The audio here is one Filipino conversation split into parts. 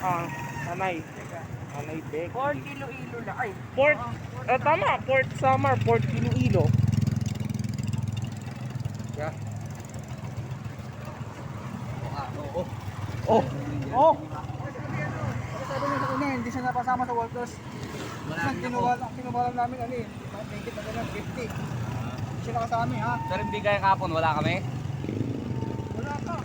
Ah, Nanay. Nanay Becky. Port Iloilo na. Ay, Port, tama, Port Samar, Port Iloilo. Yeah. oo. Oh, Oh! Sabi niya sa una, hindi siya napasama sa Waldos. Kinuha lang namin ano eh. Tingkit na ganun, 50. Hindi siya nakasama ha. Sir, hindi kaya kapon, wala kami. Wala ka.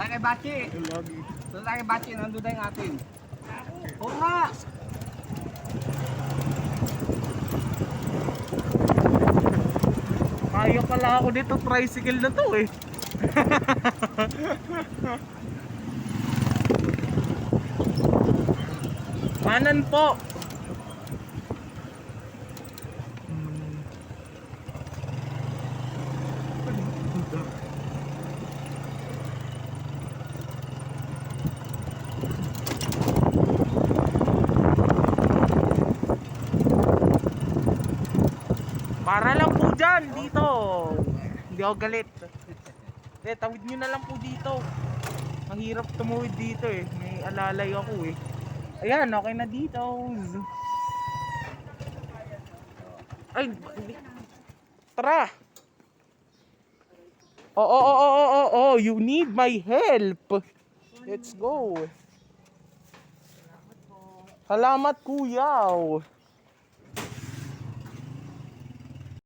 Tayo kay Bachi. Tayo kay Bachi, nandun na yung atin. Oo nga. kaya pala ako dito, tricycle na to eh. Kanan po. Para lang po dyan, dito. Hindi ako galit. Tawid nyo na lang po dito. Mahirap tumuwid dito eh. May alalay ako eh. Ayan, okay na dito. Ay, tara. Oh, you need my help. Let's go. Salamat kuya.